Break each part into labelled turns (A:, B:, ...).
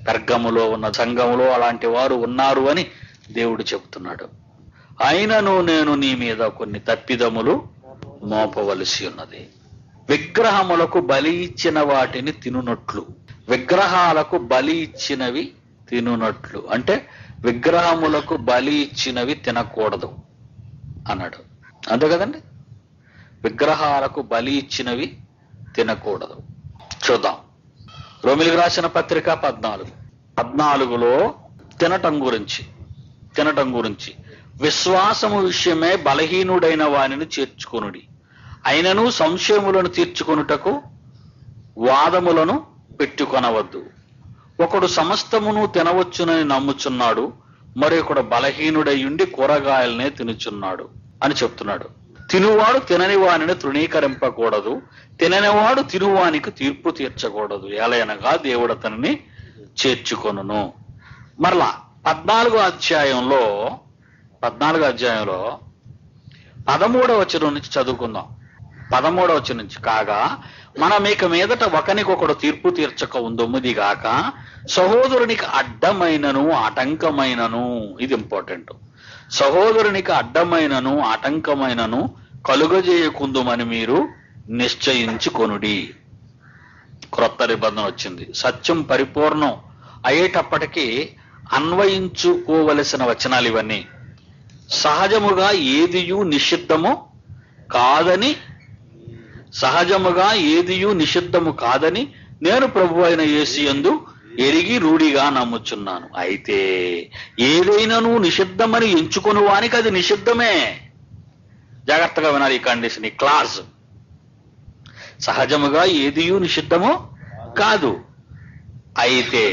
A: పెర్గములో ఉన్న సంఘములో అలాంటి వారు ఉన్నారు అని దేవుడు చెబుతున్నాడు. అయినను నేను నీ మీద కొన్ని తప్పిదములు మోపవలసి ఉన్నది. విగ్రహములకు బలి ఇచ్చిన వాటిని తినునట్లు, విగ్రహాలకు బలి ఇచ్చినవి తినునట్లు అంటే విగ్రహములకు బలి ఇచ్చినవి తినకూడదు అన్నాడు. అంతే కదండి, విగ్రహాలకు బలి ఇచ్చినవి తినకూడదు. చూద్దాం, రోమిలికి రాసిన పత్రిక 14:14లో తినటం గురించి విశ్వాసము విషయమే బలహీనుడైన వానిని చేర్చుకొనుడి, అయినను సంశయములను తీర్చుకొనుటకు వాదములను పెట్టుకొనవద్దు. ఒకడు సమస్తమును తినవచ్చునని నమ్ముచున్నాడు, మరొకడు బలహీనుడయ్యుండి కూరగాయలనే తినుచున్నాడు అని చెప్తున్నాడు. తినువాడు తినని వానిని తృణీకరింపకూడదు, తిననివాడు తినువానికి తీర్పు తీర్చకూడదు, ఎలయనగా దేవుడు అతనిని చేర్చుకొనును. మరలా 14వ అధ్యాయంలో 13వ వచనం నుంచి చదువుకుందాం. 13వ వచనం నుంచి, కాగా మనం ఇక మీదట ఒకనికొకడు తీర్పు తీర్చక ఉందొమ్మిది గాక సహోదరునికి అడ్డమైనను ఆటంకమైనను, ఇది ఇంపార్టెంట్, సహోదరునికి అడ్డమైనను ఆటంకమైనను కలుగజేయకుందుమని మీరు నిశ్చయించుకొనుడి. క్రొత్త నిబంధన వచ్చింది. సత్యం పరిపూర్ణం అయ్యేటప్పటికీ అన్వయించుకోవలసిన వచనాలు ఇవన్నీ. సహజముగా ఏదియు నిషిద్ధము కాదని నేను ప్రభువు అయిన యేసు యందు ఎరిగి రూఢిగా నమ్ముచున్నాను. అయితే ఏదైనాను నిషిద్ధమని ఎంచుకుని వానికి అది నిషిద్ధమే. జాగ్రత్తగా వినాలి ఈ కండిషన్, ఈ క్లాజ్. సహజముగా ఏదియు నిషిద్ధము కాదు, అయితే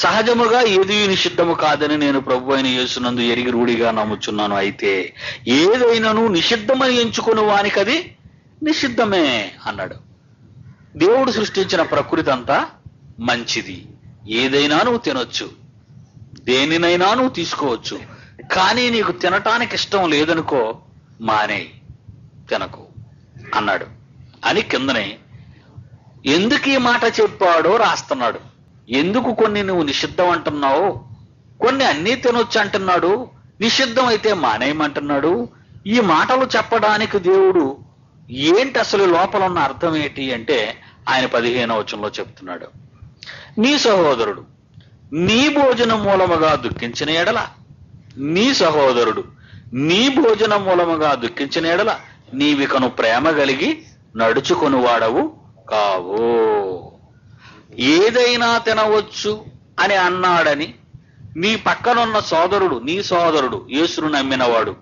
A: సహజముగా ఏదియు నిషిద్ధము కాదని నేను ప్రభువు అయిన యేసునందు ఎరిగి రూఢిగా నమ్ముచున్నాను. అయితే ఏదైనాను నిషిద్ధమని ఎంచుకుని వానికి అది నిషిద్ధమే అన్నాడు. దేవుడు సృష్టించిన ప్రకృతి అంతా మంచిది, ఏదైనా నువ్వు తినొచ్చు, దేనినైనా నువ్వు తీసుకోవచ్చు. కానీ నీకు తినటానికి ఇష్టం లేదనుకో, మానేయి, తినకు అన్నాడు అని కిందనే ఎందుకు ఈ మాట చెప్పాడో రాస్తున్నాడు. ఎందుకు కొన్ని నువ్వు నిషిద్ధం అంటున్నావు, కొన్ని అన్నీ తినొచ్చు అంటున్నాడు, నిషిద్ధం అయితే మానేయమంటున్నాడు. ఈ మాటలు చెప్పడానికి దేవుడు ఏంటి, అసలు లోపల ఉన్న అర్థం ఏంటి అంటే ఆయన 15వ వచనంలో చెప్తున్నాడు. నీ సహోదరుడు నీ భోజనం మూలముగా దుఃఖించిన ఎడల, నీ సహోదరుడు నీ భోజనం మూలముగా దుఃఖించిన ఎడల నీవికను ప్రేమ కలిగి నడుచుకొని వాడవు కావు. ఏదైనా తినవచ్చు అని అన్నాడని నీ పక్కనున్న సోదరుడు, నీ సోదరుడు యేసును నమ్మినవాడు,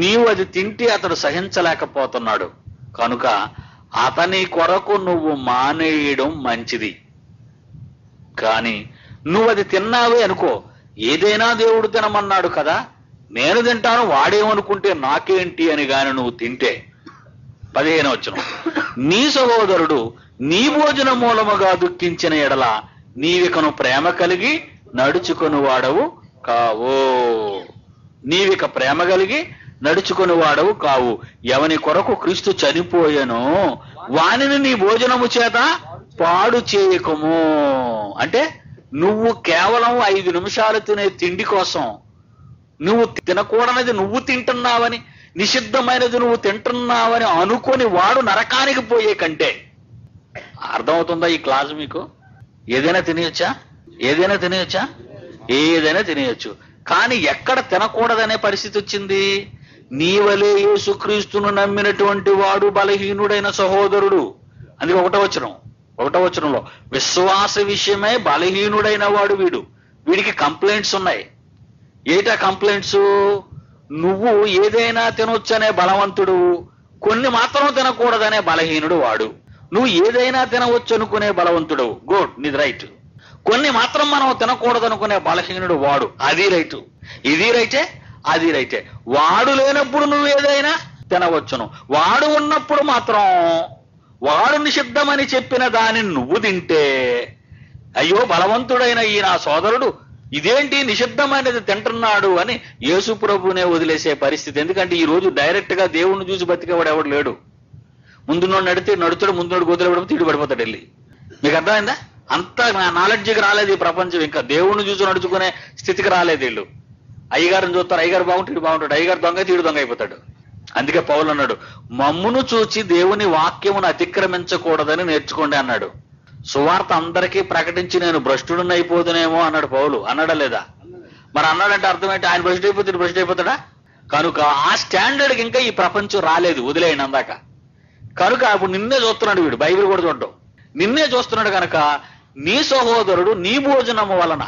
A: నీవు అది తింటే అతడు సహించలేకపోతున్నాడు కనుక అతని కొరకు నువ్వు మానేయడం మంచిది. కానీ నువ్వు అది తిన్నావే అనుకో, ఏదైనా దేవుడు తినమన్నాడు కదా, నేను తింటాను, వాడేమనుకుంటే నాకేంటి అని గాని నువ్వు తింటే, 15వ వచనం, నీ సహోదరుడు నీ భోజన మూలముగా దుఃఖించిన ఎడల నీవికను ప్రేమ కలిగి నడుచుకొని వాడవు కావు. నీవిక ప్రేమ కలిగి నడుచుకొని వాడవు కావు. ఎవని కొరకు క్రీస్తు చనిపోయెనో వానిని నీ భోజనము చేత పాడు చేయకము. అంటే నువ్వు కేవలం 5 నిమిషాలు తినే తిండి కోసం నువ్వు తినకూడనిది నువ్వు తింటున్నావని, నిషిద్ధమైనది నువ్వు తింటున్నావని అనుకొని వాడు నరకానికి పోయే కంటే, అర్థమవుతుందా ఈ క్లాస్ మీకు? ఏదైనా తినేయచ్చా? ఏదైనా తినేయచ్చు. కానీ ఎక్కడ తినకూడదనే పరిస్థితి వచ్చింది? నీవలే యేసుక్రీస్తును నమ్మినటువంటి వాడు బలహీనుడైన సహోదరుడు. అందుకే 1వ వచనంలో విశ్వాస విషయమై బలహీనుడైన వాడు వీడికి కంప్లైంట్స్ ఉన్నాయి. ఏటా కంప్లైంట్స్? నువ్వు ఏదైనా తినొచ్చనే బలవంతుడు, కొన్ని మాత్రం తినకూడదనే బలహీనుడు వాడు. నువ్వు ఏదైనా తినవచ్చు అనుకునే బలవంతుడు, గుడ్, నీది రైట్. కొన్ని మాత్రం మనం తినకూడదనుకునే బలహీనుడు వాడు, అది రైటు. ఇది రైటే, అది రైటే. వాడు లేనప్పుడు నువ్వు ఏదైనా తినవచ్చును, వాడు ఉన్నప్పుడు మాత్రం వాడు నిషిద్ధమని చెప్పిన దానిని నువ్వు తింటే, అయ్యో బలవంతుడైన ఈ నా సోదరుడు ఇదేంటి నిషిద్ధమైనది తింటున్నాడు అని యేసు ప్రభునే వదిలేసే పరిస్థితి. ఎందుకంటే ఈ రోజు డైరెక్ట్ గా దేవుణ్ణి చూసి బతికేవాడు ఎవడు లేడు. ముందున్నోడు నడుతాడు, ముందున్నోడు గోతులు పడిపోతే ఇటు పడిపోతాడు వెళ్ళి. మీకు అర్థమైందా? అంత నాలెడ్జ్కి రాలేదు ఈ ప్రపంచం, ఇంకా దేవుణ్ణి చూసి నడుచుకునే స్థితికి రాలేదు వీళ్ళు. అయ్యగారిని చూస్తారు, అయ్యగారు బాగుంటాడు బాగుంటాడు, అయ్యగారు దొంగ తీడు దొంగ అయిపోతాడు. అందుకే పౌలు అన్నాడు, మమ్మును చూచి దేవుని వాక్యమును అతిక్రమించకూడదని నేర్చుకోండి అన్నాడు. సువార్త అందరికీ ప్రకటించి నేను భ్రష్టుడిని అయిపోతునేమో అన్నాడు పౌలు. అన్నాడా లేదా? మరి అన్నాడంటే అర్థం ఏంటి? ఆయన భ్రష్టు అయిపోతాడా? కనుక ఆ స్టాండర్డ్కి ఇంకా ఈ ప్రపంచం రాలేదు, వదిలేయండి అందాక. కనుక అప్పుడు నిన్నే చూస్తున్నాడు వీడు, బైబిల్ కూడా చూడటం నిన్నే చూస్తున్నాడు. కనుక నీ సహోదరుడు నీ భోజనము వలన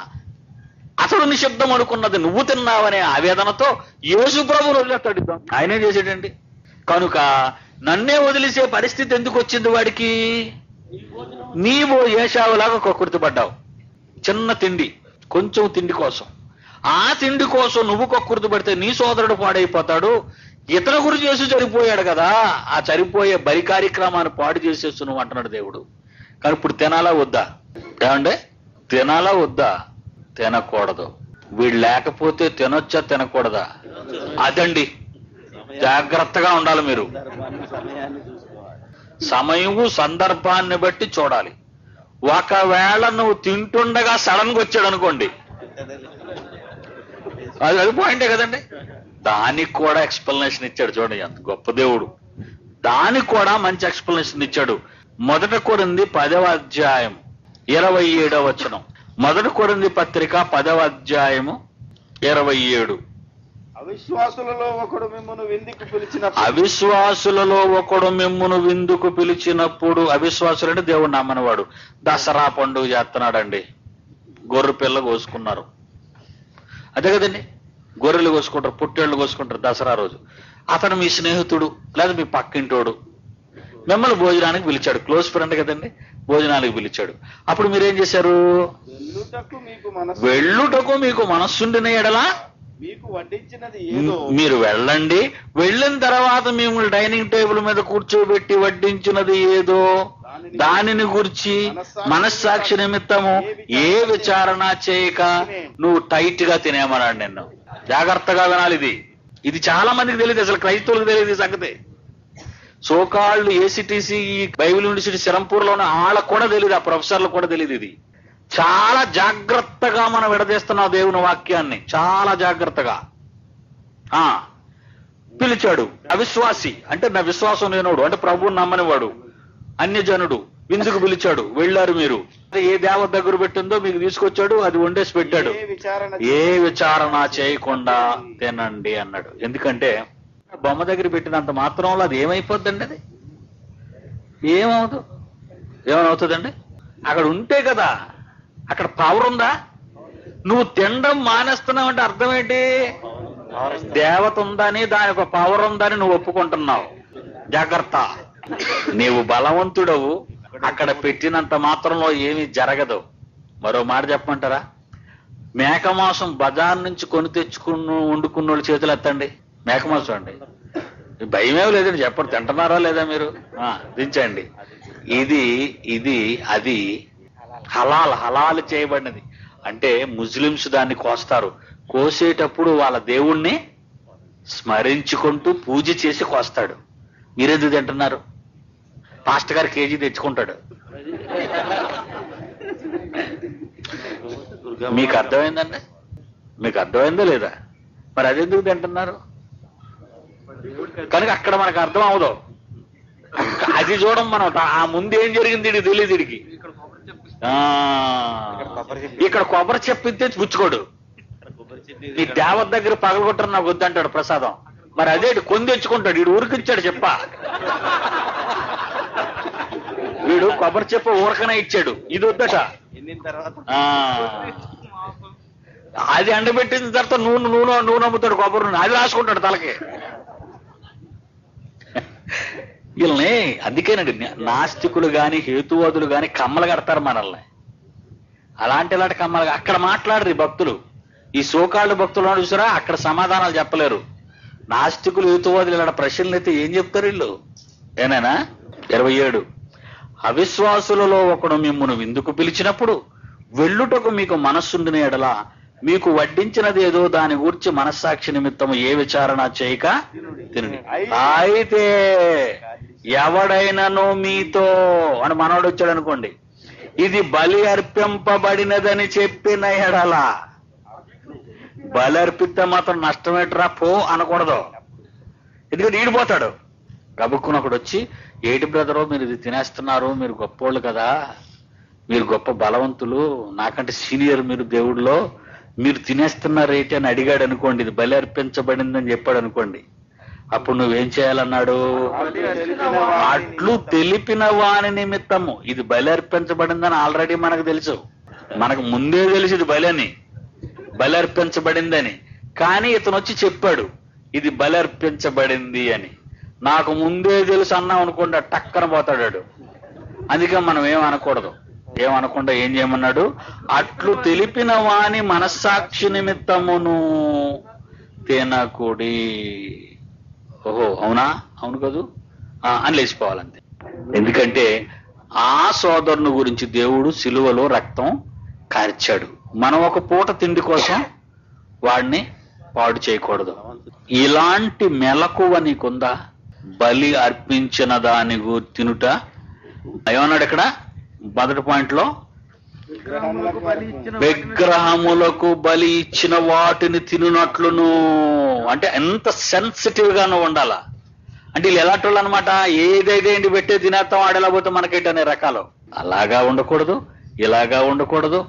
A: అతడు నిశ్శబ్దం అనుకున్నది నువ్వు తిన్నావనే ఆవేదనతో యేసు ప్రభువును వదిలేస్తాడు. ఆయనే చేసాడండి. కనుక నన్నే వదిలేసే పరిస్థితి ఎందుకు వచ్చింది వాడికి? నీవు ఏశావులాగా కక్కుర్తిపడ్డావు. చిన్న తిండి, కొంచెం తిండి కోసం, ఆ తిండి కోసం నువ్వు కక్కుర్తి పడితే నీ సోదరుడు పాడైపోతాడు. ఇతర గురించి చేసి చనిపోయాడు కదా, ఆ చనిపోయే బలి కార్యక్రమాన్ని పాడు చేసేస్తు నువ్వు అంటున్నాడు దేవుడు. కానీ ఇప్పుడు తినాలా వద్దా? ఏమంటే తినాలా వద్దా? తినకూడదు. వీడు లేకపోతే తినొచ్చా తినకూడదా? అదండి, జాగ్రత్తగా ఉండాలి మీరు. సమయము సందర్భాన్ని బట్టి చూడాలి. ఒకవేళ నువ్వు తింటుండగా సడన్ గా వచ్చాడు అనుకోండి, అది పాయింటే కదండి. దానికి కూడా ఎక్స్ప్లెనేషన్ ఇచ్చాడు. చూడండి ఎంత గొప్ప దేవుడు, దానికి కూడా మంచి ఎక్స్ప్లెనేషన్ ఇచ్చాడు. 1 కొరింథీ 10వ అధ్యాయం 27వ వచనం. 1 కొరింథీ పత్రిక 10వ అధ్యాయము 27.
B: అవిశ్వాసులలో ఒకడు
A: మిమ్మును విందుకు పిలిచినప్పుడు, అవిశ్వాసులు అంటే దేవుడు నమ్మనివాడు. దసరా పండుగ చేస్తున్నాడండి, గొర్రె పిల్ల కోసుకున్నారు, అదే కదండి, గొర్రెలు కోసుకుంటారు, పుట్టేళ్లు కోసుకుంటారు దసరా రోజు. అతను మీ స్నేహితుడు లేదా మీ పక్కింటోడు మిమ్మల్ని భోజనానికి పిలిచాడు, క్లోజ్ ఫ్రెండ్ కదండి, భోజనానికి పిలిచాడు. అప్పుడు మీరేం చేశారు? వెళ్ళుటకు మీకు మనస్సుండిన ఎడలా
B: మీకు వడ్డించినది ఏదో
A: మీరు వెళ్ళండి. వెళ్ళిన తర్వాత మిమ్మల్ని డైనింగ్ టేబుల్ మీద కూర్చోబెట్టి వడ్డించినది ఏదో దానిని గురించి మనస్సాక్షి నిమిత్తము ఏ విచారణ చేయక నువ్వు టైట్ గా తినేమన్నాడు నిన్ను. జాగ్రత్తగా వినాలి. ఇది చాలా మందికి తెలియదు, అసలు క్రైస్తవులకు తెలియదు ఈ సంగతి. సోకాళ్ళు ఏసీటీసీ, బైబిల్ యూనివర్సిటీ సిరంపూర్లోనే వాళ్ళకు కూడా తెలియదు, ఆ ప్రొఫెసర్లకు కూడా తెలియదు. ఇది చాలా జాగ్రత్తగా మనం విడదీస్తున్నాం దేవుని వాక్యాన్ని, చాలా జాగ్రత్తగా. పిలిచాడు. అవిశ్వాసి అంటే నా విశ్వాసం లేనోడు, అంటే ప్రభువుని నమ్మనివాడు, అన్యజనుడు విందుకు పిలిచాడు. వెళ్ళారు మీరు. ఏ దేవత దగ్గర పెట్టిందో మీకు తీసుకొచ్చాడు, అది వండేసి పెట్టాడు. ఏ విచారణ చేయకుండా తినండి అన్నాడు. ఎందుకంటే బొమ్మ దగ్గర పెట్టినంత మాత్రంలో అది ఏమైపోద్దండి? అది ఏమవుతుందండి? అక్కడ ఉంటే కదా, అక్కడ పవర్ ఉందా? నువ్వు తినడం మానేస్తున్నావు అంటే అర్థం ఏంటి? దేవత ఉందని, దాని ఒక పవర్ ఉందని నువ్వు ఒప్పుకుంటున్నావు. జాగ్రత్త. నీవు బలవంతుడవు, అక్కడ పెట్టినంత మాత్రంలో ఏమీ జరగదు. మరో మాట చెప్పమంటారా? మేక మాంసం బజార్ నుంచి కొని తెచ్చుకుని వండుకున్న వాళ్ళు చేతులు ఎత్తండి. మేక మాంసం అండి, భయమేమి లేదండి, చెప్పండి. తింటున్నారా లేదా మీరు? దించండి. అది హలాల్ చేయబడినది. అంటే ముస్లిమ్స్ దాన్ని కోస్తారు. కోసేటప్పుడు వాళ్ళ దేవుణ్ణి స్మరించుకుంటూ పూజ చేసి కోస్తాడు. మీరెందుకు తింటున్నారు? పాస్టర్ గారు కేజీ తెచ్చుకుంటాడు. మీకు అర్థమైందండి? మీకు అర్థమైందో లేదా? మరి అదెందుకు తింటున్నారు? కనుక అక్కడ మనకు అర్థం అవదు. అది చూడం మనం. ఆ ముందు ఏం జరిగింది ఇది తెలియదు వీడికి. ఇక్కడ కొబ్బరి చెప్పితే పుచ్చుకోడు. ఈ దేవత దగ్గర పగలగొట్టరు నాకు వద్దంటాడు ప్రసాదం. మరి అదే కొని తెచ్చుకుంటాడు. వీడు ఊరికిచ్చాడు చెప్ప, వీడు కొబ్బరి చెప్ప ఊరకనే ఇచ్చాడు, ఇది వద్దట. అది ఎండబెట్టిన తర్వాత నూనె అమ్ముతాడు, కొబ్బరి నూనె, అది రాసుకుంటాడు తలకి. వీళ్ళని అందుకేనండి నాస్తికులు గాని హేతువాదులు గాని కమ్మలు కడతారు మనల్ని. అలాంటి కమ్మలు అక్కడ మాట్లాడరు ఈ భక్తులు. ఈ సోకాళ్ళు భక్తులు చూసారా, అక్కడ సమాధానాలు చెప్పలేరు. నాస్తికులు హేతువాదులు ఇలాంటి ప్రశ్నలు అయితే ఏం చెప్తారు వీళ్ళు? ఏనైనా 27. అవిశ్వాసులలో ఒకడు మిమ్మును విందుకు పిలిచినప్పుడు వెళ్ళుటకు మీకు మనస్సుండిన ఎడల మీకు వడ్డించినది ఏదో దాని గురించి మనస్సాక్షి నిమిత్తము ఏ విచారణ చేయక తినండి. అయితే ఎవడైనాను మీతో అని మనోడు వచ్చాడు అనుకోండి, ఇది బలి అర్పింపబడినదని చెప్పిన ఎడల, బలి అర్పిస్తే మాత్రం నష్టమేట్రా పో అనకూడదు. ఎందుకంటే ఈడిపోతాడు. గబుక్కున ఒకడు వచ్చి, ఏటి బ్రదరు మీరు ఇది తినేస్తున్నారు, మీరు గొప్పోళ్ళు కదా, మీరు గొప్ప బలవంతులు, నాకంటే సీనియర్ మీరు దేవుడిలో, మీరు తినేస్తున్నారు ఏంటి అని అడిగాడు అనుకోండి, ఇది బలి అర్పించబడిందని చెప్పాడు అనుకోండి, అప్పుడు నువ్వేం చేయాలన్నాడు? అట్లు తెలిపిన వాని నిమిత్తము. ఇది బలి అర్పించబడిందని ఆల్రెడీ మనకు తెలుసు, మనకు ముందే తెలుసు ఇది బలి అని, బలి అర్పించబడిందని. కానీ ఇతను వచ్చి చెప్పాడు ఇది బలి అర్పించబడింది అని. నాకు ముందే తెలుసు అన్నాం అనుకోండి, టక్కన పోతాడాడు. అందుకే మనం ఏమనకూడదు. ఏమనకుండా ఏం చేయమన్నాడు? అట్లు తెలిపిన వాని మనస్సాక్షి నిమిత్తమును తినకుడి. ఓహో అవునా, అవును కదూ అని లేచిపోవాలంతే. ఎందుకంటే ఆ సోదరుని గురించి దేవుడు సిలువలో రక్తం కార్చాడు. మనం ఒక పూట తిండి కోసం వాడిని పాడు చేయకూడదు. ఇలాంటి మెలకువ నీకుందా? బలి అర్పించిన దాని తినుట. ఏమన్నాడు ఇక్కడ మొదటి పాయింట్ లో? విగ్రహములకు బలి ఇచ్చిన వాటిని తినునట్లును. అంటే ఎంత సెన్సిటివ్ గా నువ్వు ఉండాలా. అంటే వీళ్ళు ఎలాంటి వాళ్ళు అనమాట, ఏదైతే ఇంటి పెట్టే తినేస్తాం ఆడేలా పోతే మనకేంటనే రకాలు. అలాగా ఉండకూడదు, ఇలాగా ఉండకూడదు.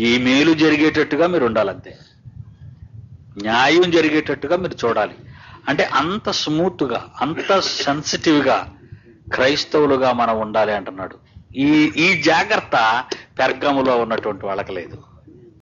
A: ఈ మేలు జరిగేటట్టుగా మీరు ఉండాలంతే, న్యాయం జరిగేటట్టుగా మీరు చూడాలి. అంటే అంత స్మూత్ గా, అంత సెన్సిటివ్ గా క్రైస్తవులుగా మనం ఉండాలి అంటున్నాడు. ఈ జాగ్రత్త పెర్గములో ఉన్నటువంటి వాళ్ళకి లేదు.